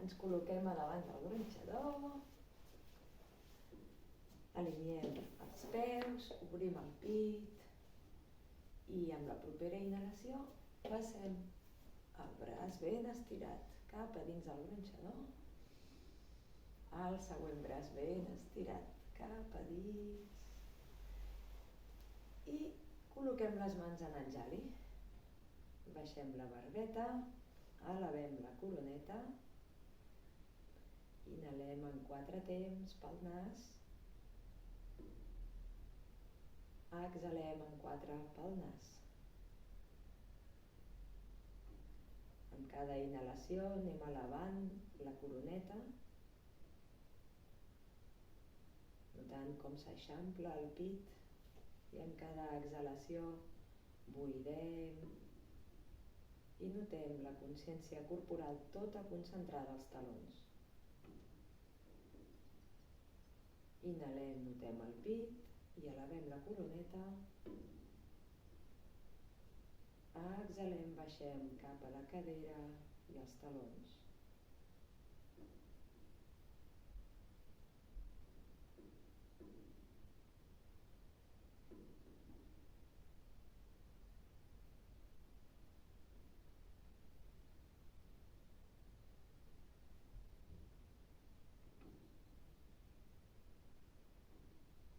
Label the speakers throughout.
Speaker 1: Ens col·loquem a davant del gronxador, alineem els peus, obrim el pit i amb la propera inhalació passem el braç ben estirat cap a dins del gronxador, el següent braç ben estirat cap a dins i col·loquem les mans en anjali. Baixem la barbeta, elevem la coroneta, inhalem en 4 temps pel nas, exhalem en 4 pel nas. Amb cada inhalació anem elevant la coroneta, notant com s'eixampla el pit, i en cada exhalació buidem i notem la consciència corporal tota concentrada als talons. Inhalem, notem el pit i elevem la coroneta. Exhalem, baixem cap a la cadera i els talons.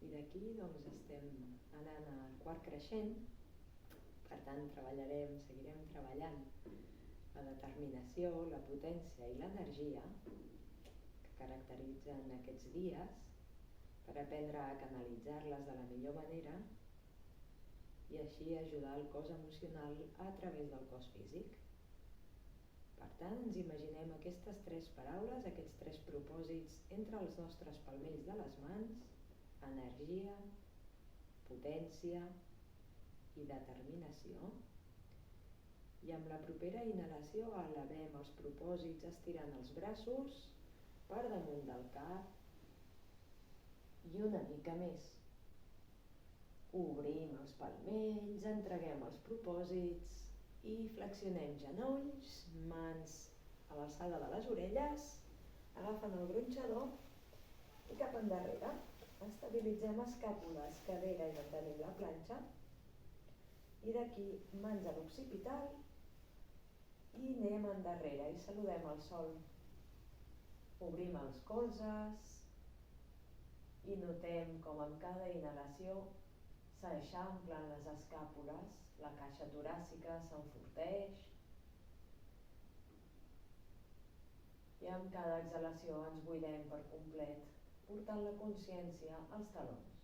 Speaker 1: I d'aquí doncs estem anant al quart creixent, per tant seguirem treballant la determinació, la potència i l'energia que caracteritzen aquests dies per aprendre a canalitzar-les de la millor manera i així ajudar el cos emocional a través del cos físic. Per tant, ens imaginem aquestes 3 paraules, aquests 3 propòsits entre els nostres palmells de les mans: energia, potència i determinació. I amb la propera inhalació elevem els propòsits estirant els braços per damunt del cap i una mica més. Obrim els palmells, entreguem els propòsits i flexionem genolls, mans a l'alçada de les orelles, agafen el gronxador i cap endarrere. Estabilitzem escàpules, cadera i mantenim la planxa. I d'aquí mans a l'occipital i anem endarrere i saludem el sol. Obrim els colzes i notem com amb cada inhalació s'eixamplen les escàpules, la caixa toràcica s'enforteix i amb cada exhalació ens buidem per complet, portant la consciència als talons.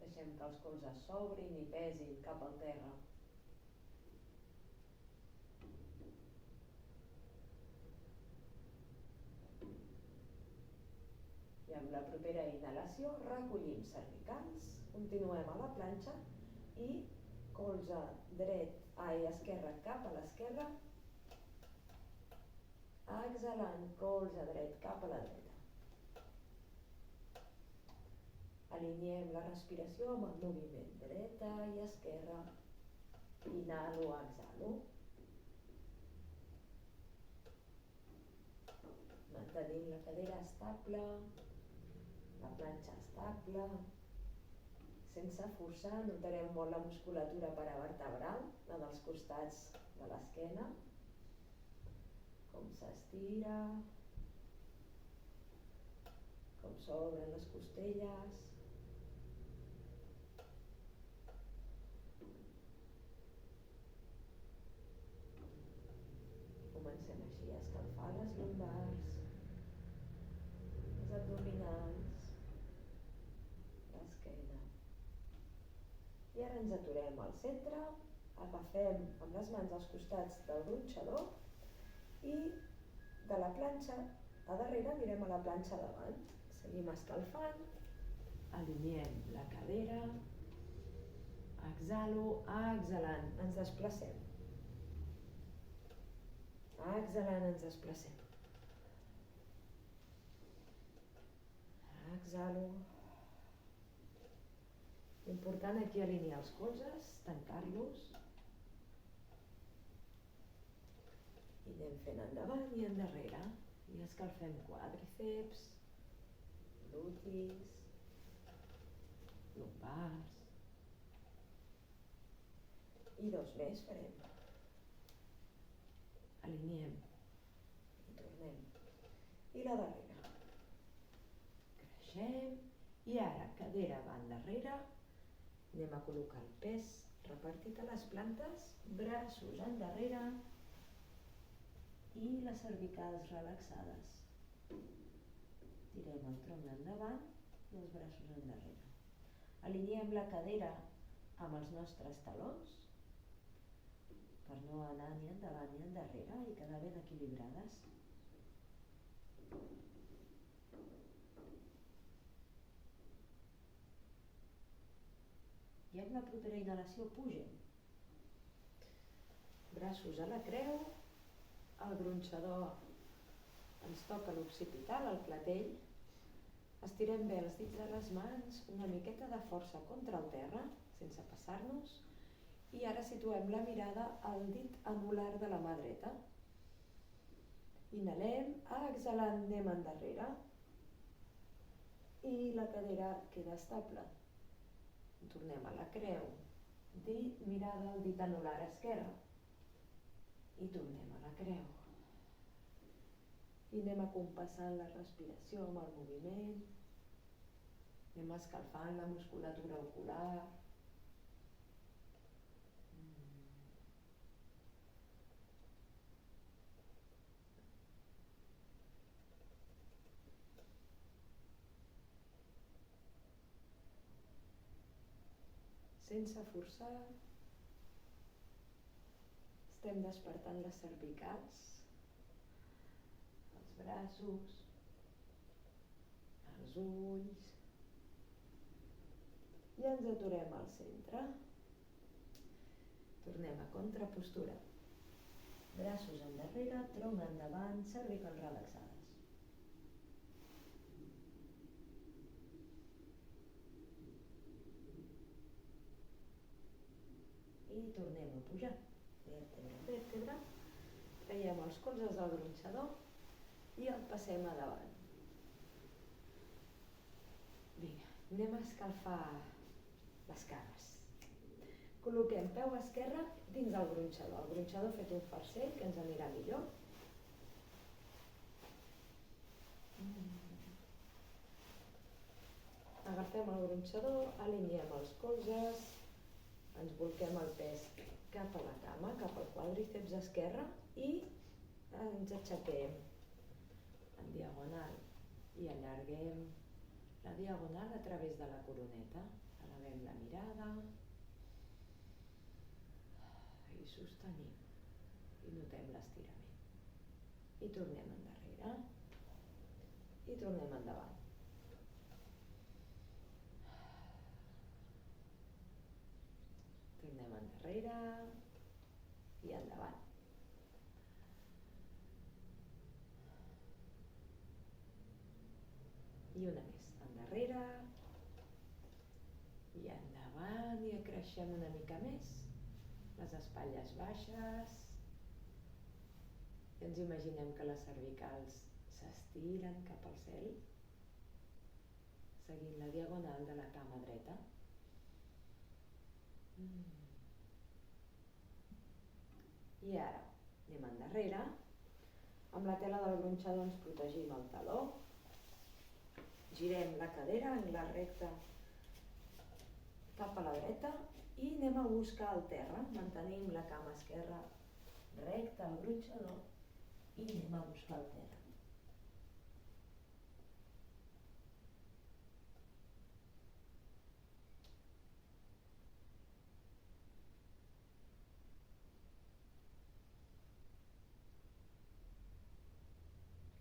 Speaker 1: Deixem que els colzes s'obrin i pesin cap al terra. I amb la propera inhalació recollim cervicals, continuem a la planxa i colze esquerre cap a l'esquerra, exhalant colze dret cap a la dreta. Alineem la respiració amb el moviment dreta i esquerra. Inhalo, exhalo. Mantenim la cadera estable, la planxa estable. Sense forçar, notareu molt la musculatura paravertebral, la dels costats de l'esquena, com s'estira, com s'obren les costelles. Comencem així a escalfar les lumbars, els abdominals, l'esquena. I ara ens aturem al centre, agafem amb les mans als costats del gronxador i de la planxa a darrere mirem a la planxa davant. Seguim escalfant, alineem la cadera, exhalo, exhalant, ens desplacem. Exhalant, ens desplacem. Exhalo. Important aquí alinear els colzes, tancar-los i anem fent endavant i endarrere i escalfem quàdriceps, glutis, lumbars i 2 més farem. Aliniem i tornem. I la darrera. Creixem i ara cadera va endarrere. Anem a col·locar el pes repartit a les plantes, braços endarrere i les cervicals relaxades. Tirem el tronc endavant i els braços endarrere. Alineem la cadera amb els nostres talons per no anar ni endavant ni endarrere i quedar ben equilibrades. I amb la propera inhalació pugem. Braços a la creu, el gronxador ens toca l'occipital, el clatell. Estirem bé els dits de les mans, una miqueta de força contra el terra, sense passar-nos. I ara situem la mirada al dit anular de la mà dreta. Inhalem, exhalant anem endarrere i la cadera queda estable. Tornem a la creu, mirada al dit anular esquerre i tornem a la creu. I anem acompassant la respiració amb el moviment, anem escalfant la musculatura ocular. Sense forçar, estem despertant les cervicals, els braços, els ulls i ens aturem al centre. Tornem a contrapostura. Braços endarrere, tronc endavant, cervicals relaxades. I tornem a pujar, vèrtebra a vèrtebra, traiem els colzes del gronxador i el passem a davant. Vinga, anem a escalfar les cames. Col·loquem peu esquerre dins del gronxador. El gronxador fet un farcell que ens anirà millor. Agafem el gronxador, alineem els colzes, ens bolquem el pes cap a la cama, cap al quàdriceps esquerre i ens aixequem en diagonal i allarguem la diagonal a través de la coroneta. Elevem la mirada i sostenim i notem l'estirament. I tornem endarrere i tornem endavant. Tornem endarrere i endavant. I una més, endarrere i endavant i creixem una mica més. Les espatlles baixes. I ens imaginem que les cervicals s'estiren cap al cel, seguint la diagonal de la cama dreta. I ara anem endarrere, amb la tela del gronxador ens protegim el taló, girem la cadera, angle recte cap a la dreta i anem a buscar el terra, mantenim la cama esquerra recta al gronxador i anem a buscar el terra.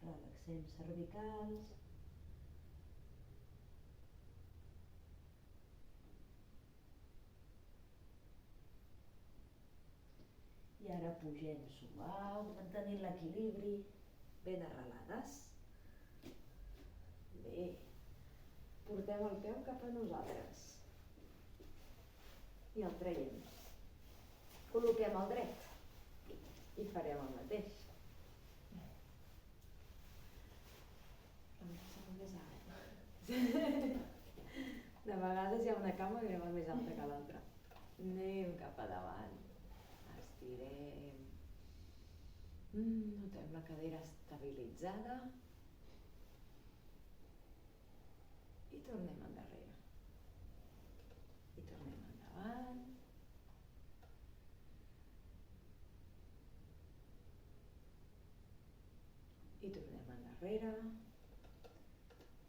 Speaker 1: Relaxem cervicals. I ara pugem suau, mantenint l'equilibri, ben arrelades. Bé, portem el peu cap a nosaltres. i el traiem. Col·loquem el dret i farem el mateix. De vegades hi ha una cama que va més alta que l'altra. Anem cap a davant, estirem, notem la cadera estabilitzada i tornem endarrere. I tornem endavant. I tornem endarrere.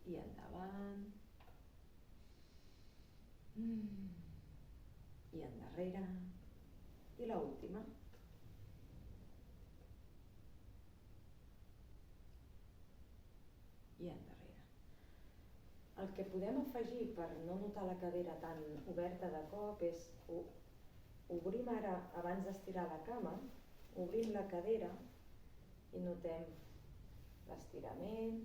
Speaker 1: I endavant. I endarrere. I l'última. I endarrere. El que podem afegir per no notar la cadera tan oberta de cop és obrim ara, abans d'estirar la cama, obrim la cadera i notem l'estirament,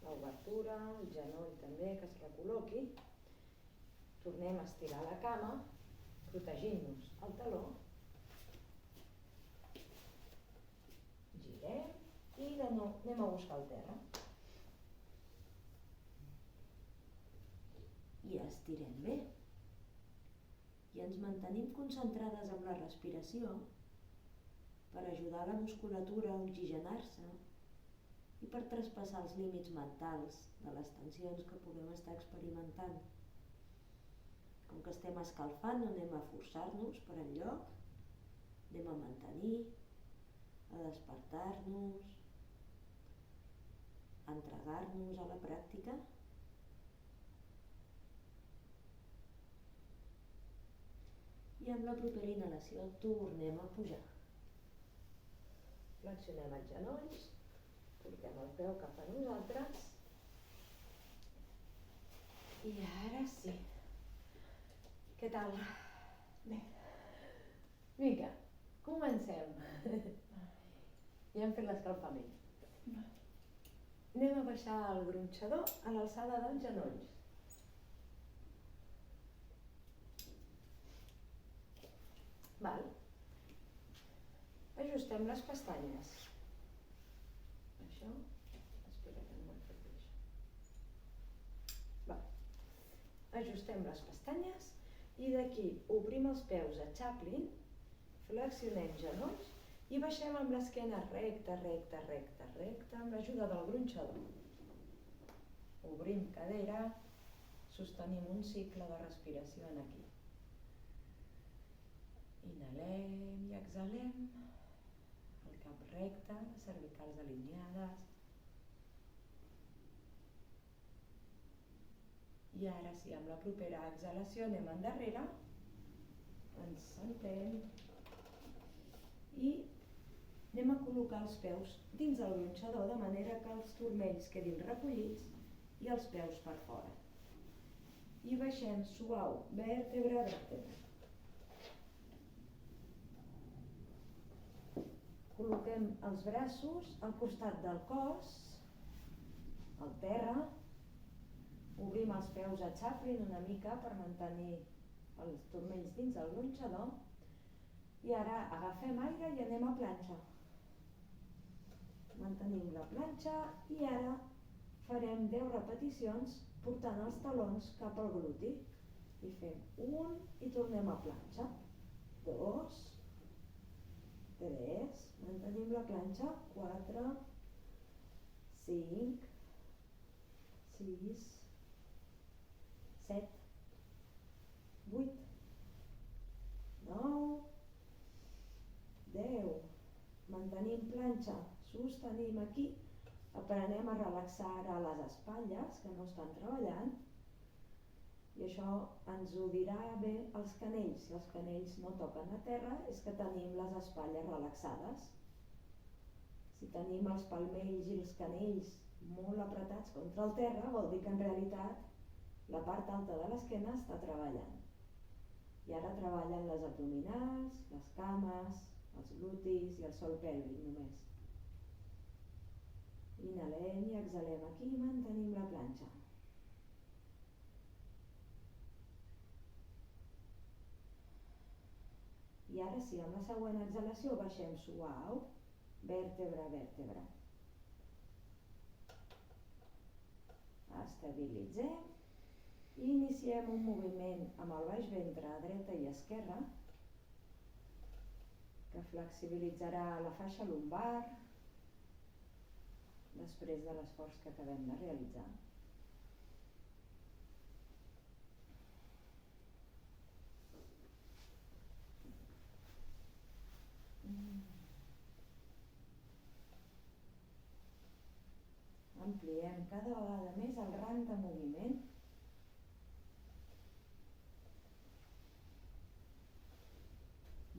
Speaker 1: l'obertura, el genoll també que es recol·loqui. Tornem a estirar la cama, protegint-nos el taló. Girem i de nou anem a buscar el terra. I estirem bé. I ens mantenim concentrades en la respiració per ajudar la musculatura a oxigenar-se i per traspassar els límits mentals de les tensions que puguem estar experimentant. Com que estem escalfant, no anem a forçar-nos per enlloc, anem a mantenir, a despertar-nos, a entregar-nos a la pràctica. I amb la propera inhalació tornem a pujar. Flexionem els genolls, portem el peu cap a nosaltres i ara sí. Què tal? Bé. Vinga, comencem. Ja hem fet l'escalfament. Anem a baixar el gronxador a l'alçada dels genolls. Val. Ajustem les pestanyes. Això, espera que no m'ho he fet bé això. Val. Ajustem les pestanyes i d'aquí obrim els peus a Chaplin, flexionem genolls i baixem amb l'esquena recta, recta, recta, recta, amb l'ajuda del gronxador. Obrim cadera, sostenim un cicle de respiració aquí. Inhalem i exhalem, el cap recte, les cervicals alineades. I ara sí, amb la propera exhalació anem endarrere, ens sentem i anem a col·locar els peus dins el gronxador de manera que els turmells quedin recollits i els peus per fora. I baixem suau, vèrtebra a vèrtebra. Col·loquem els braços al costat del cos, al terra, obrim els peus a Chaplin una mica per mantenir els turmells dins el gronxador i ara agafem aire i anem a planxa. Mantenim la planxa i ara farem 10 repeticions portant els talons cap al gluti. I fem 1 i tornem a planxa, 2, 3, mantenim la planxa, 4, 5, 6, 7, 8, 9, 10, mantenim planxa, sostenim aquí, aprenem a relaxar ara les espatlles que no estan treballant i això ens ho dirà bé els canells. Si els canells no toquen a terra és que tenim les espatlles relaxades. Si tenim els palmells i els canells molt apretats contra el terra vol dir que en realitat la part alta de l'esquena està treballant. I ara treballen les abdominals, les cames, els glutis i el sòl pèlvic només. Inhalem i exhalem aquí i mantenim la planxa.
Speaker 2: I ara sí, amb la següent exhalació baixem suau, vèrtebra a vèrtebra. Estabilitzem i iniciem un moviment amb el baix ventre a dreta i esquerra que flexibilitzarà la faixa lumbar després de l'esforç que acabem de realitzar. Ampliem cada vegada més el rang de moviment.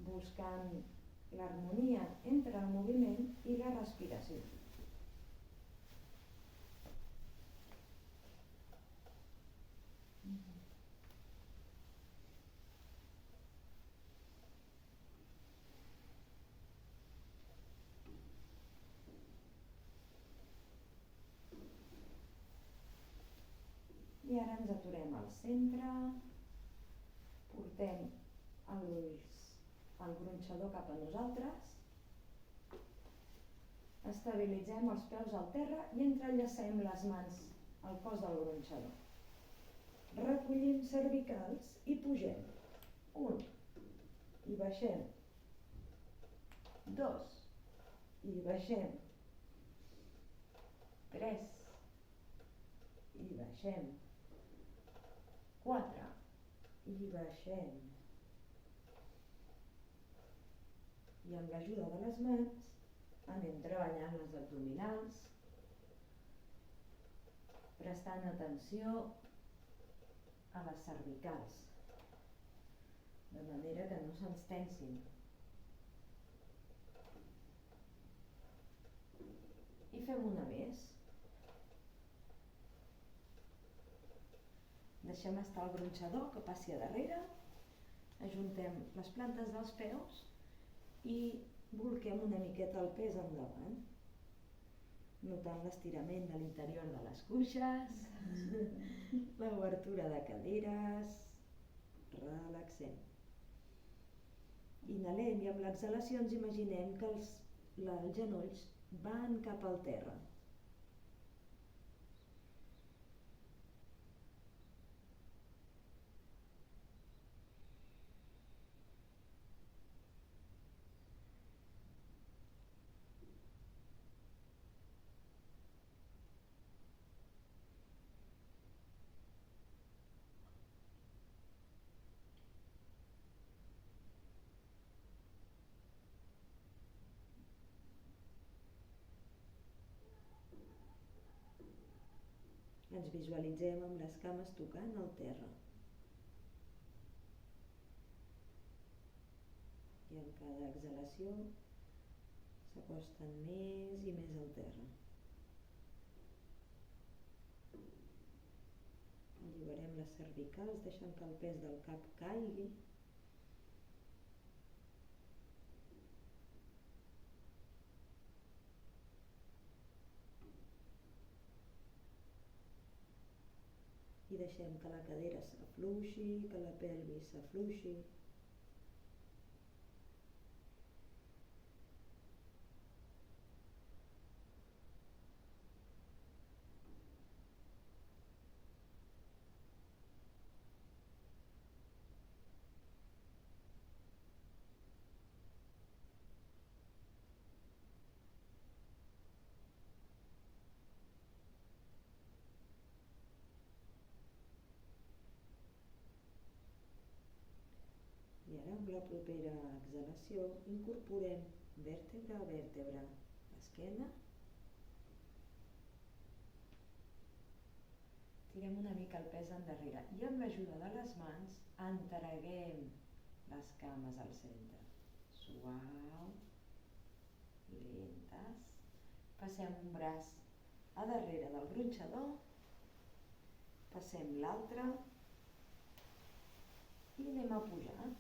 Speaker 2: Buscant l'harmonia entre el moviment i la respiració. I ara ens aturem al centre, portem el gronxador cap a nosaltres, estabilitzem els peus al terra i entrellacem les mans al cos del gronxador. Recollim cervicals i pugem. 1 i baixem. 2 i baixem. 3 i baixem. 4 i baixem. I amb l'ajuda de les mans anem treballant les abdominals, prestant atenció a les cervicals, de manera que no se'ns tensin. I fem una més. Deixem estar el gronxador que passi a darrere, ajuntem les plantes dels peus i bolquem una miqueta el pes endavant, notant l'estirament de l'interior de les cuixes, l'obertura de caderes, relaxem. Inhalem i amb l'exhalació ens imaginem que els genolls van cap al terra. Ens visualitzem amb les cames tocant el terra. I amb cada exhalació s'acosten més i més al terra. Alliberem les cervicals, deixant que el pes del cap caigui. I deixem que la cadera s'afluixi, que la pelvis s'afluixi. I ara amb la propera exhalació incorporem vèrtebra a vèrtebra l'esquena. Tirem una mica el pes endarrere i amb l'ajuda de les mans entreguem les cames al centre. Suau, lentes. Passem un braç a darrere del gronxador, passem l'altre i anem a pujar.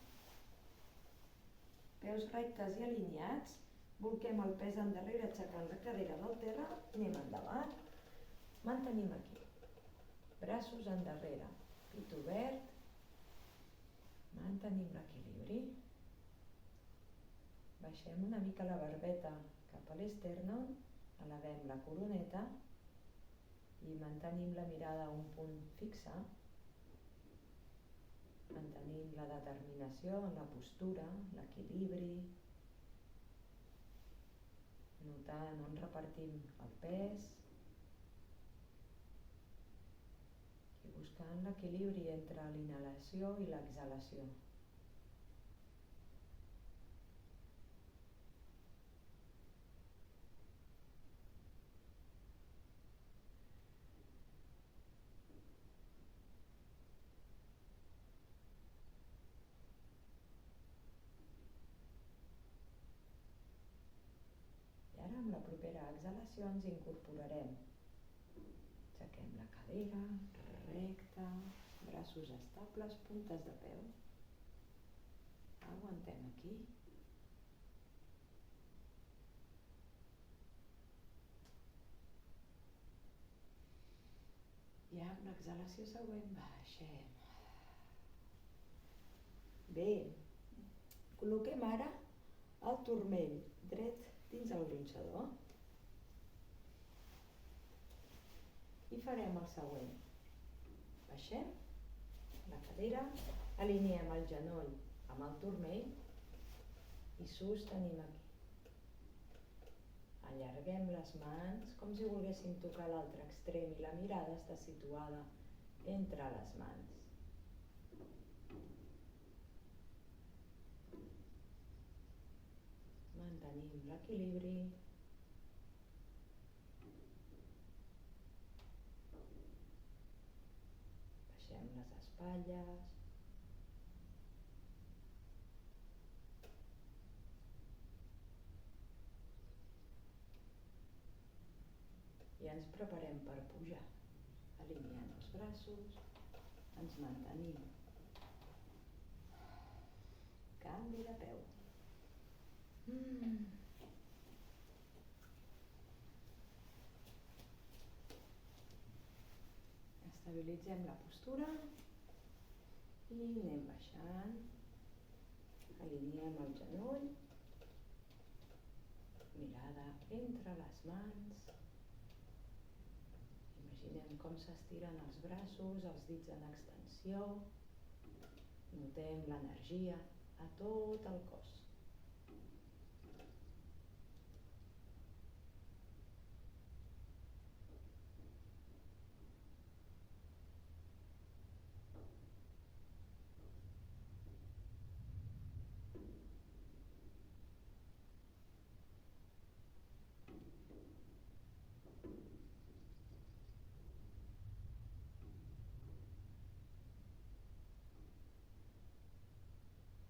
Speaker 2: Peus rectes i alineats, bolquem el pes endarrere aixecant la cadera del terra, anem endavant, mantenim aquí. Braços endarrere, pit obert, mantenim l'equilibri.
Speaker 1: baixem una mica la barbeta cap a l'esternum, elevem la coroneta i mantenim la mirada a un punt fixe, mantenint la determinació en la postura, l'equilibri, notant on repartim el pes i buscant l'equilibri entre l'inhalació i l'exhalació. I ara amb la propera exhalació ens incorporarem. Aixequem la cadera, recta, braços estables, puntes de peu. Aguantem aquí. I amb l'exhalació següent baixem. Bé, col·loquem ara el turmell dret dins el gronxador i farem el següent. Baixem la cadera, alineem el genoll amb el turmell i sostenim aquí. Allarguem les mans com si volguéssim tocar l'altre extrem i la mirada està situada entre les mans. Mantenim l'equilibri. Baixem les espatlles. I ens preparem per pujar. Alineant els braços, ens mantenim. Canvi de peu. Estabilitzem la postura i anem baixant. Alineem el genoll, mirada entre les mans. Imaginem com s'estiren els braços, els dits en extensió. Notem l'energia a tot el cos.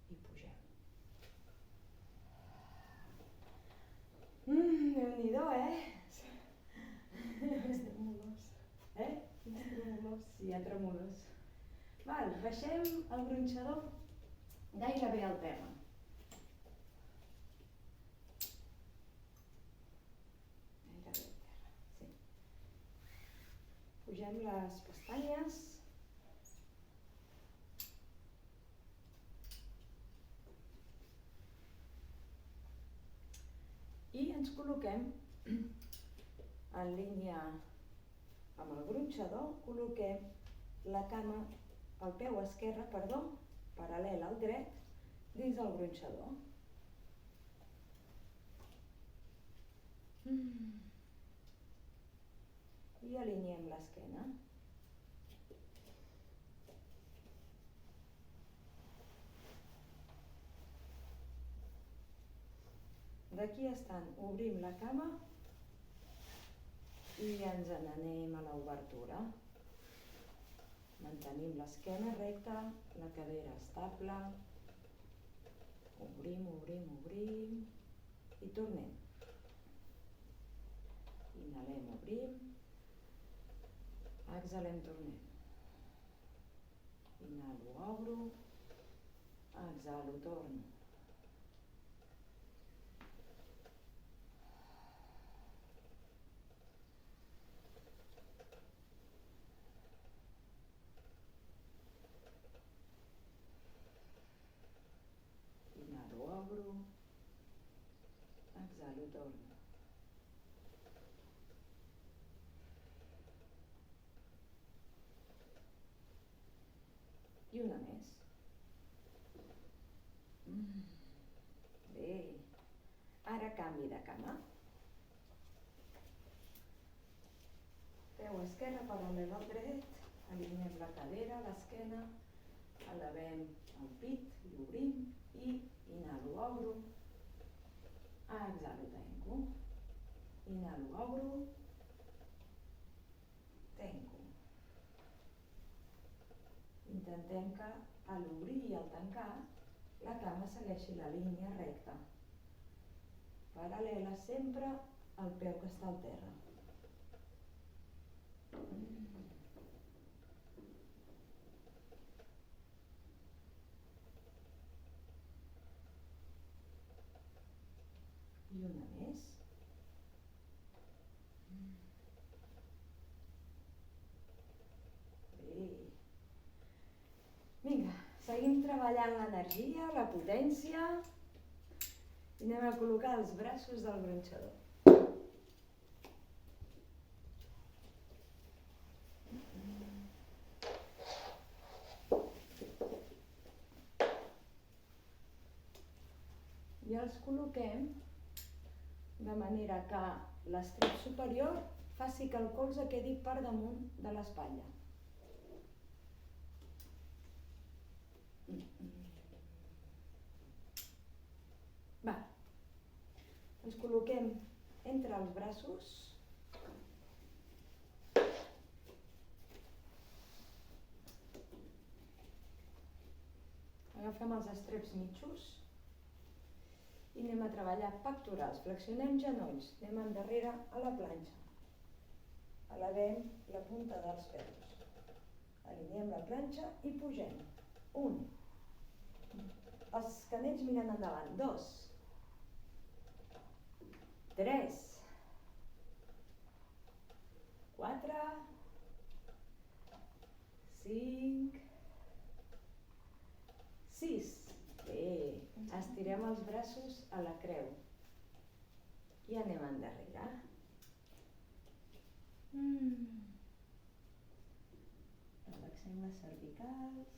Speaker 1: I pugem. Déu-n'hi-do,
Speaker 2: És tremolós. És tremolós.
Speaker 1: Sí, hi ha tremolors. Baixem el gronxador gairebé al terra. Gairebé al terra, sí. Pugem les pestanyes. I ens col·loquem en línia amb el gronxador, col·loquem la cama, el peu esquerre, paral·lel al dret, dins el gronxador. I alineem l'esquena. D'aquí estant, obrim la cama i ens n'anem a l'obertura. Mantenim l'esquena recta, la cadera estable. Obrim, obrim, obrim i tornem. Inhalem, obrim. Exhalem, tornem. Inhalo, obro. Exhalo, torno. Inhalo, obro. exhalo, torno. I una més. Bé. Ara canvi de cama. Peu esquerre, paral·lel al dret. Alineem la cadera, l'esquena. Elevem el pit i obrim. I inhalo, obro. Exhalo, tanco. Inhalo, obro. Tanco. Intentem que a l'obrir i al tancar la cama segueixi la línia recta, paral·lela sempre al peu que està al terra. I una més. Bé. Vinga, seguim treballant l'energia, la potència i anem a col·locar els braços del gronxador. I els col·loquem de manera que l'estrep superior faci que el colze quedi per damunt de l'espatlla. Va, ens col·loquem entre els braços. Agafem els estreps mitjos i anem a treballar pectorals. Flexionem genolls, anem endarrere a la planxa. Elevem la punta dels peus. Alineem la planxa i pugem. 1. Els canells miren endavant. 2. 3. 4. 5. 6. Bé, estirem els braços a la creu i anem endarrere. Relaxem les cervicals.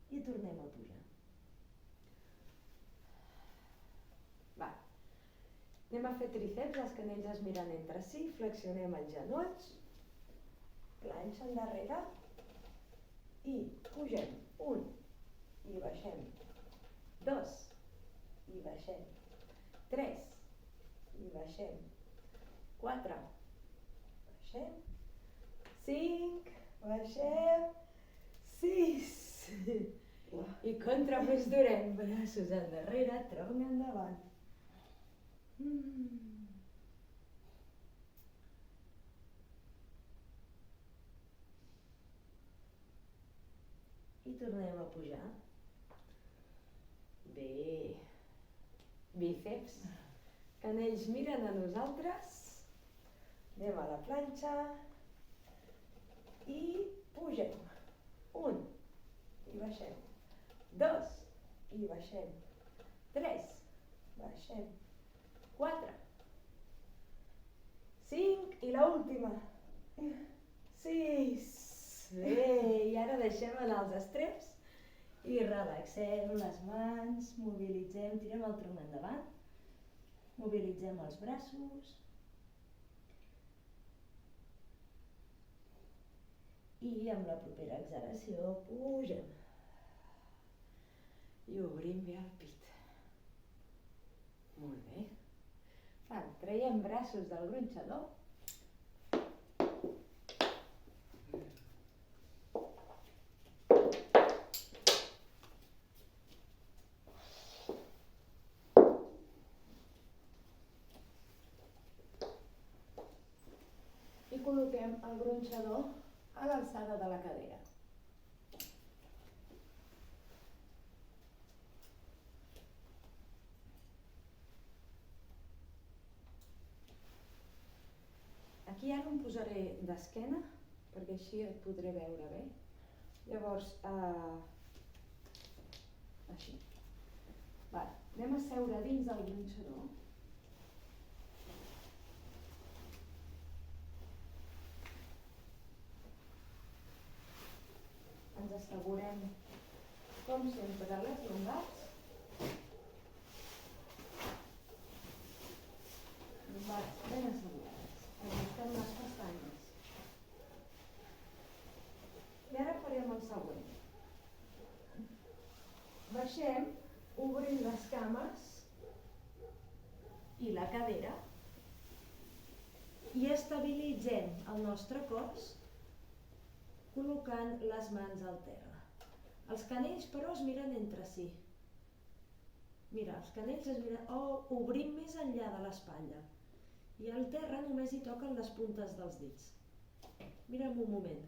Speaker 1: I tornem a pujar. Va. Anem a fer tríceps, els canells es miren entre si, flexionem els genolls, planxa endarrere i pugem. 1 i baixem. 2 i baixem. 3 i baixem. 4 baixem. 5 baixem. 6 i contraposturem, braços endarrere, tronc endavant. I tornem a pujar. Bé. Bíceps. Canells miren a nosaltres. Anem a la planxa. I pugem. 1 i baixem. 2 i baixem. 3 baixem. 4 5 i l'última. 6. Bé, i ara deixem anar els estreps i relaxem les mans, mobilitzem, tirem el tronc endavant, mobilitzem els braços i amb la propera exhalació pugem i obrim bé el pit. Molt bé. Traiem braços del gronxador. I col·loquem el gronxador a l'alçada de la cadera. Aquí ara em posaré d'esquena, perquè així et podré veure bé.
Speaker 2: Llavors, així. Vale. Anem a seure dins del gronxador. Ens assegurem, com sempre, les lumbars. Lumbars ben assegurades. Ajustem les pestanyes. I ara farem el següent. Baixem, obrint les cames i la cadera i estabilitzem el nostre cos col·locant les mans al terra. Els canells, però, es miren entre si. Mira, els canells es miren... obrim més enllà de l'espatlla. I al terra només hi toquen les puntes dels dits. Mira'm un moment.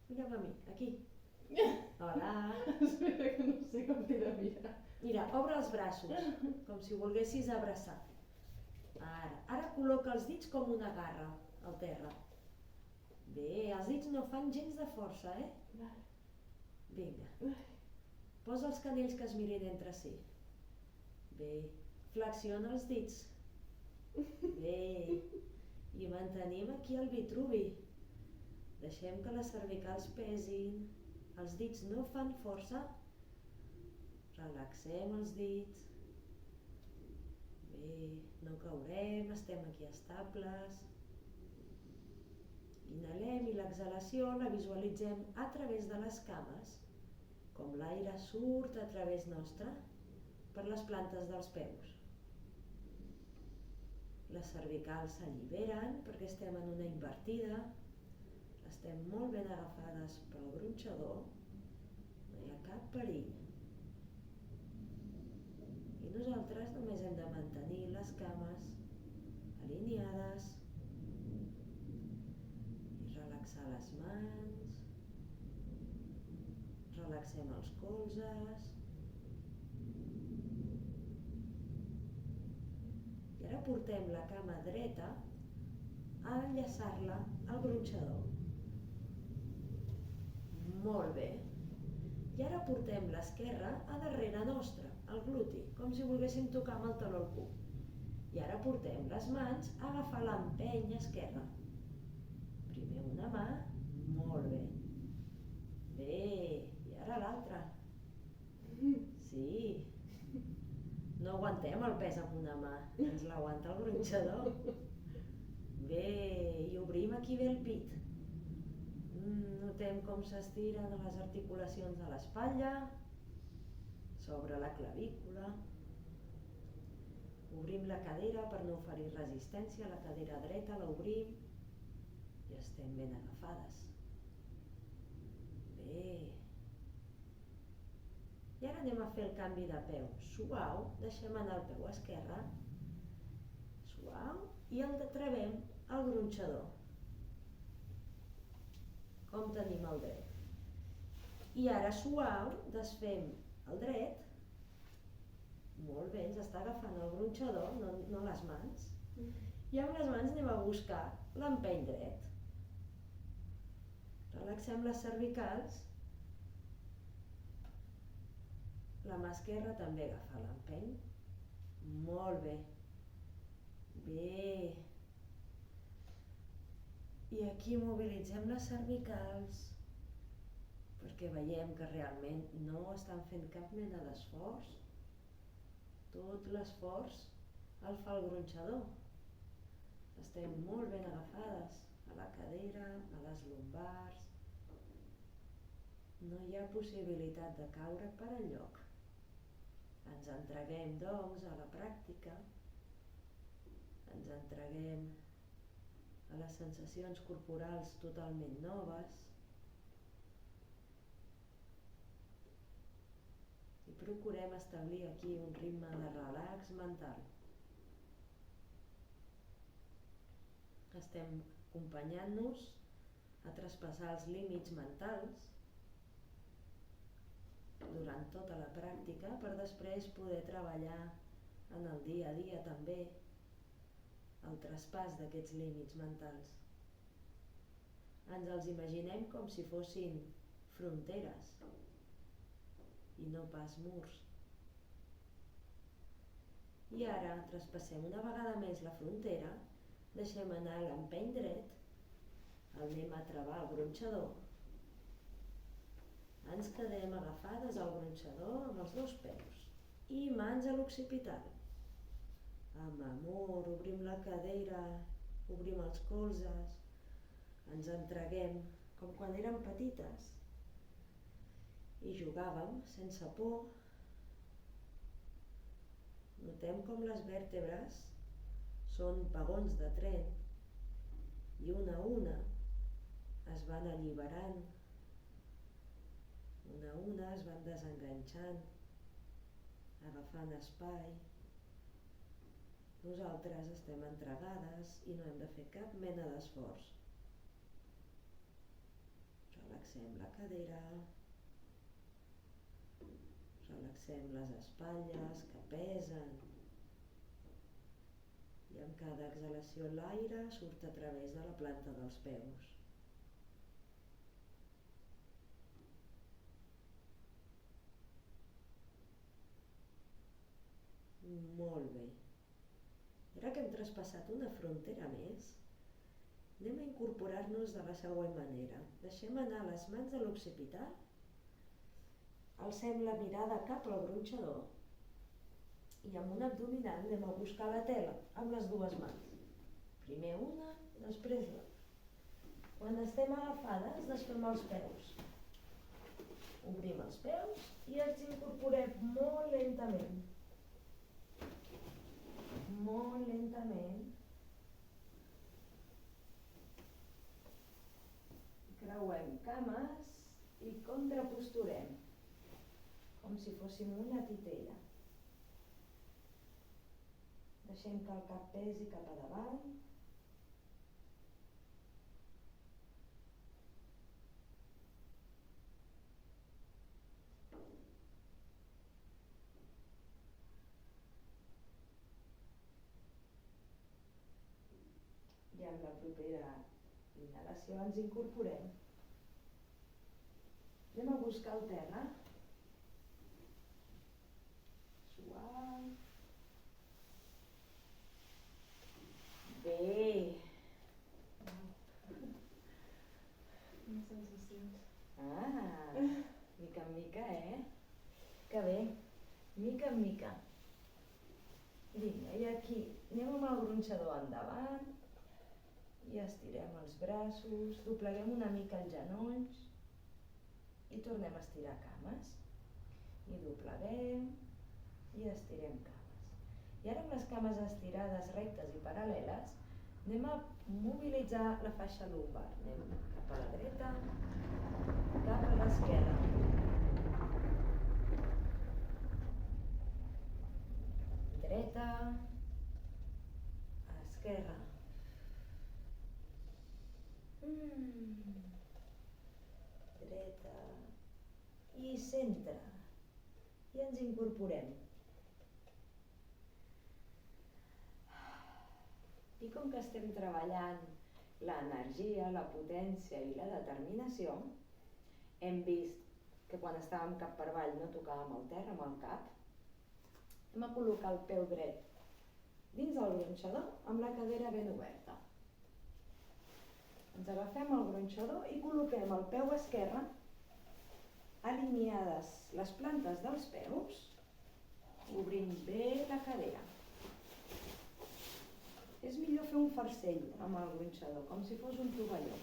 Speaker 2: Mira'm a mi, aquí. Hola.
Speaker 1: Espera, que no sé com t'he de mirar.
Speaker 2: Mira, obre els braços, com si volguessis abraçar. Ara col·loca els dits com una garra al terra. Bé, els dits no fan gens de força, Vinga. Posa els canells que es mirin entre si. Bé, flexiona els dits. Bé, i mantenim aquí el Vitruvi. Deixem que les cervicals pesin. Els dits no fan força. Relaxem els dits. Bé, no caurem, estem aquí estables. Inhalem i l'exhalació la visualitzem a través de les cames, com l'aire surt a través nostre per les plantes dels peus. Les cervicals s'alliberen perquè estem en una invertida, estem molt ben agafades pel gronxador, no hi ha cap perill. I nosaltres només hem de mantenir les cames alineades i relaxar les mans, relaxem els colzes. I ara portem la cama dreta a enllaçar-la al gronxador. Molt bé. I ara portem l'esquerra a darrere nostre, al gluti, com si volguéssim tocar amb el taló al cul. I ara portem les mans a agafar l'empeny esquerra. Primer una mà, molt bé. Bé, i ara l'altra. Sí. No aguantem el pes amb una mà, ens l'aguanta el gronxador. Bé, i obrim aquí bé el pit. Notem com s'estiren les articulacions de l'espatlla, s'obre la clavícula. Obrim la cadera per no oferir resistència, la cadera dreta l'obrim i estem ben agafades. Bé. I ara anem a fer el canvi de peu. Suau, deixem anar el peu esquerre. Suau, i el trevem al gronxador. Com tenim el dret. I ara suau, desfem el dret. Molt bé, ens està agafant el gronxador, no les mans. I amb les mans anem a buscar l'empeny dret. Relaxem les cervicals. La mà esquerra també agafa l'empeny. Molt bé. Bé. I aquí mobilitzem les cervicals perquè veiem que realment no estan fent cap mena d'esforç. Tot l'esforç el fa el gronxador. Estem molt ben agafades a la cadera, a les lumbars. No hi ha possibilitat de caure per enlloc. Ens entreguem, doncs, a la pràctica. Ens entreguem a les sensacions corporals totalment noves i procurem establir aquí un ritme de relax mental. Estem acompanyant-nos a traspassar els límits mentals durant tota la pràctica per després poder treballar en el dia a dia també el traspàs d'aquests límits mentals. Ens els imaginem com si fossin fronteres i no pas murs. I ara traspassem una vegada més la frontera, deixem anar l'empeny dret, el anem a travar al gronxador, ens quedem agafades al gronxador amb els dos peus i mans a l'occipital. Amb amor obrim la cadera, obrim els colzes, ens entreguem com quan érem petites i jugàvem sense por. Notem com les vèrtebres són vagons de tren i una a una es van alliberant, una a una es van desenganxant, agafant espai. Nosaltres estem entregades i no hem de fer cap mena d'esforç. Relaxem la cadera, relaxem les espatlles que pesen i amb cada exhalació l'aire surt a través de la planta dels peus. Molt bé. Ara que hem traspassat una frontera més, anem a incorporar-nos de la següent manera. Deixem anar les mans a l'occipital, alcem la mirada cap al gronxador i amb un abdominal anem a buscar la tela amb les dues mans. Primer una, després l'altra. Quan estem agafades, desfem els peus. Obrim els peus i ens incorporem molt lentament. Molt lentament. Creuem cames i contraposturem, com si fóssim una titella. Deixem que el cap pesi cap a davant. I amb la propera inhalació ens incorporem. Anem a buscar el terra. Suau. Bé.
Speaker 3: Quines sensacions.
Speaker 1: Mica en mica, Que bé. Mica en mica. Vinga, i aquí anem amb el gronxador endavant i estirem els braços, dobleguem una mica els genolls i tornem a estirar cames. I dobleguem i estirem cames. I ara amb les cames estirades rectes i paral·leles anem a mobilitzar la faixa lumbar. Anem cap a la dreta, cap a l'esquerra. Dreta, esquerra. Dreta i centre. I ens incorporem. I com que estem treballant l'energia, la potència i la determinació, hem vist que quan estàvem cap per avall no tocàvem el terra amb el cap. Anem a col·locar el peu dret dins el gronxador amb la cadera ben oberta. Ens agafem el gronxador i col·loquem el peu esquerre alineades les plantes dels peus, obrint bé la cadera. És millor fer un farcell amb el gronxador, com si fos un tovalló.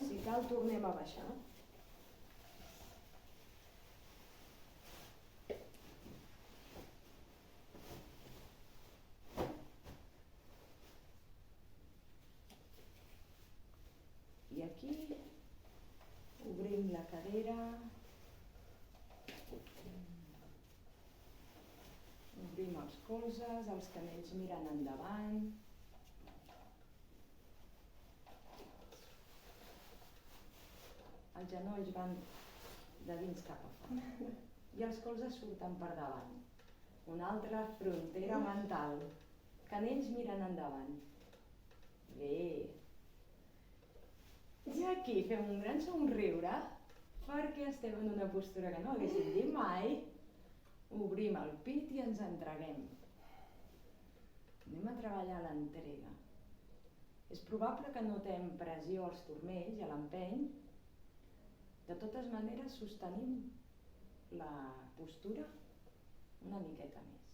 Speaker 1: Si cal, tornem a baixar. I aquí obrim la cadera, obrim els colzes, els canells mirant endavant. Els genolls van de dins cap a fora i els colzes surten per davant. Una altra frontera mental. Canells mirant endavant. Bé. I aquí fem un gran somriure perquè estem en una postura que no haguéssim dit mai. Obrim el pit i ens entreguem. Anem a treballar l'entrega. És probable que notem pressió als turmells i a l'empeny. De totes maneres, sostenim la postura una miqueta més.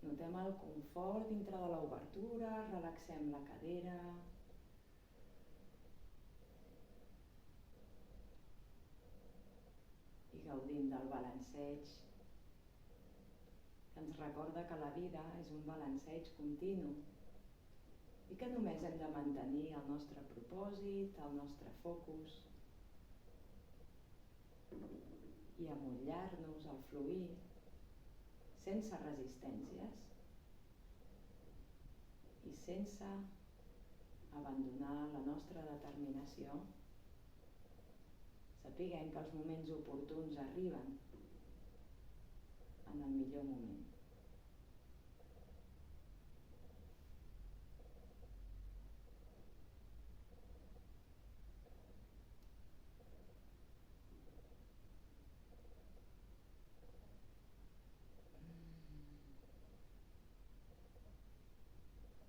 Speaker 1: Notem el confort dintre de l'obertura, relaxem la cadera. I gaudim del balanceig, que ens recorda que la vida és un balanceig continu i que només hem de mantenir el nostre propòsit, el nostre focus i amollar-nos al fluir, sense resistències i sense abandonar la nostra determinació, sapiguem que els moments oportuns arriben en el millor moment.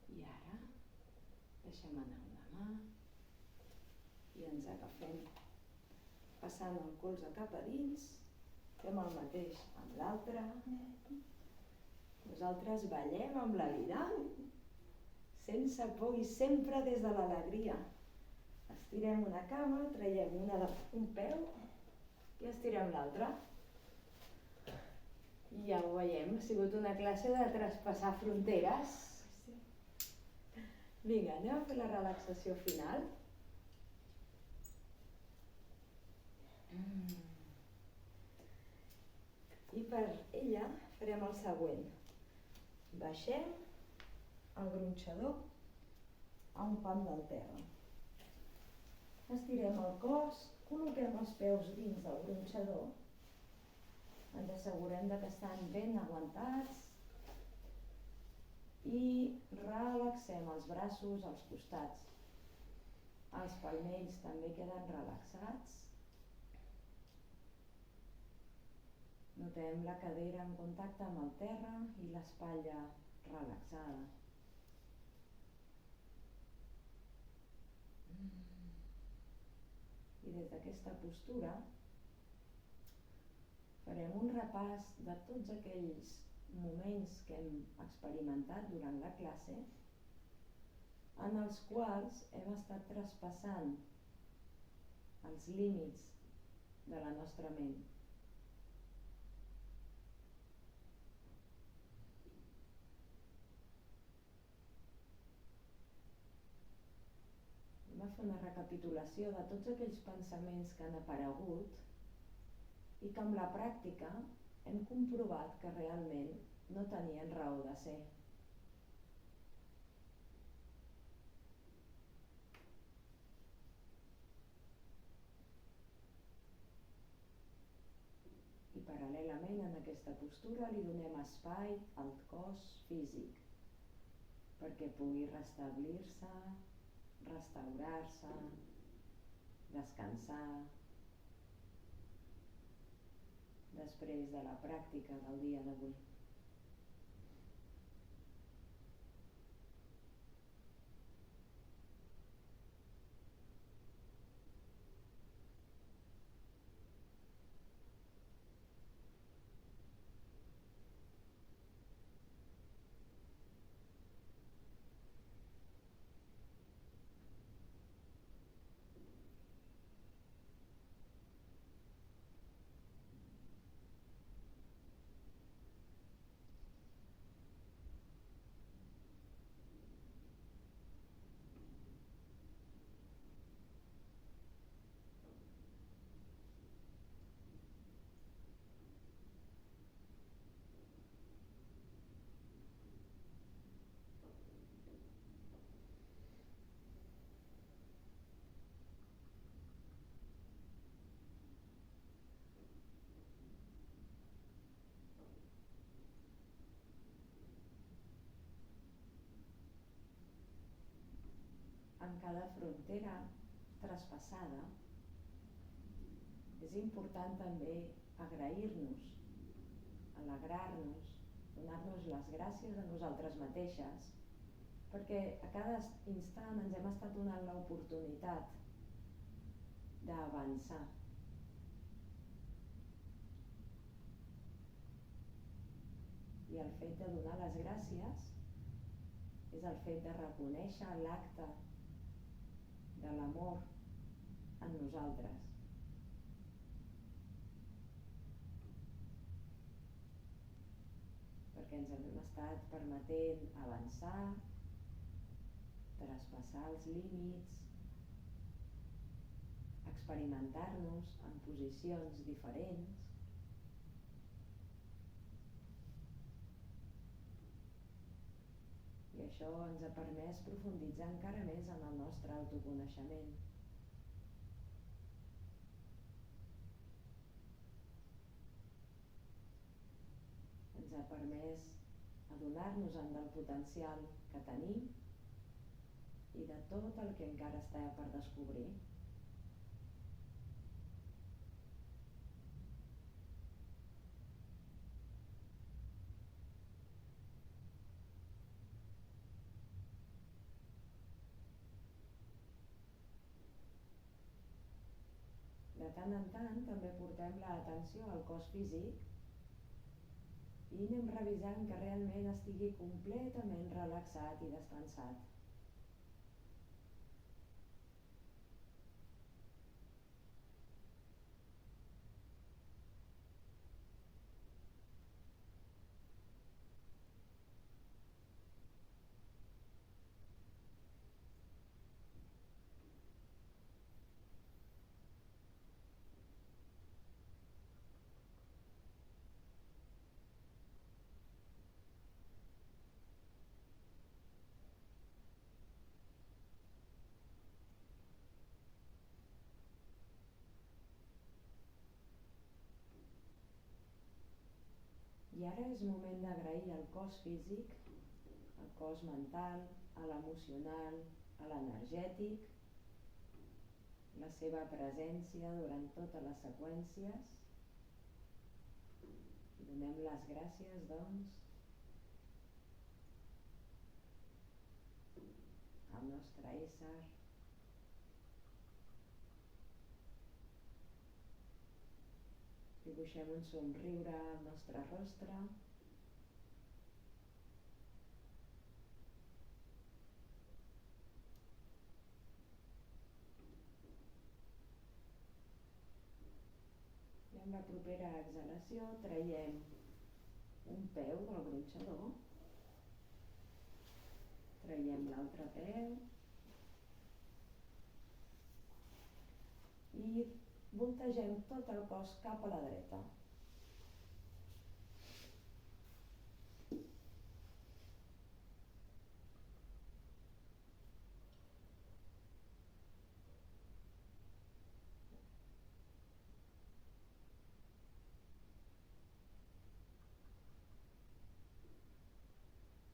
Speaker 1: I ara deixem anar una mà i ens agafem passant el colze cap a dins, fem el mateix amb l'altre. Nosaltres ballem amb la vida, sense por i sempre des de l'alegria. Estirem una cama, traiem un peu i estirem l'altre. I ja ho veiem, ha sigut una classe de traspassar fronteres. Vinga, anem a fer la relaxació final. I per ella farem el següent. Baixem el gronxador a un pam del terra. Estirem el cos, col·loquem els peus dins del gronxador. Ens assegurem que estan ben aguantats i relaxem els braços als costats. Els palmells també queden relaxats. Notem la cadera en contacte amb el terra i l'espatlla relaxada. I des d'aquesta postura farem un repàs de tots aquells moments que hem experimentat durant la classe en els quals hem estat traspassant els límits de la nostra ment. Anem a fer una recapitulació de tots aquells pensaments que han aparegut i que amb la pràctica hem comprovat que realment no tenien raó de ser. I paral·lelament en aquesta postura li donem espai al cos físic perquè pugui restablir-se, restaurar-se, descansar després de la pràctica del dia d'avui. En cada frontera traspassada
Speaker 2: És important també agrair-nos, alegrar-nos, donar-nos les gràcies a nosaltres mateixes, perquè a cada instant ens hem estat donant l'oportunitat d'avançar. I el fet de donar les gràcies és el fet de reconèixer l'acte de l'amor en nosaltres. Perquè ens hem estat permetent avançar, traspassar els límits, experimentar-nos en posicions diferents. I això ens ha permès profunditzar encara més en el nostre autoconeixement. Ens ha permès adonar-nos-en del potencial que tenim i de tot el que encara està per descobrir. De tant en tant també portem l'atenció al cos físic i anem revisant que realment estigui completament relaxat i descansat. I ara és moment d'agrair al cos físic, al cos mental, a l'emocional, a l'energètic, la seva presència durant totes les seqüències. I donem les gràcies, doncs, al nostre ésser. Dibuixem un somriure al nostre rostre. I amb la propera exhalació traiem un peu del gronxador, traiem l'altre peu i voltegem tot el cos cap a la dreta.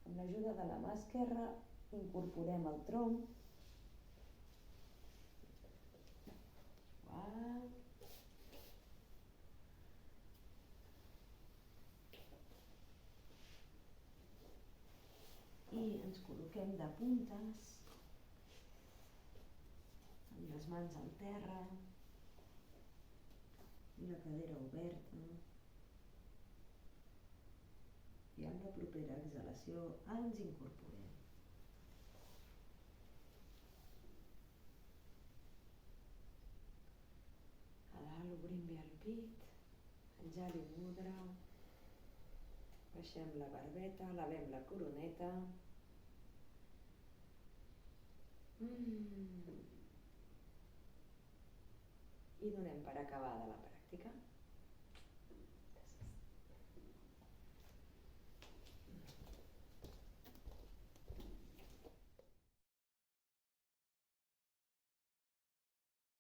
Speaker 2: Amb l'ajuda de la mà esquerra incorporem el tronc. I ens col·loquem de puntes, amb les mans al terra i la cadera oberta. I amb la propera exhalació ens incorporem. A dalt obrim bé el pit, Anjali Mudra, baixem la barbeta, elevem la coroneta. I donem per acabada la pràctica.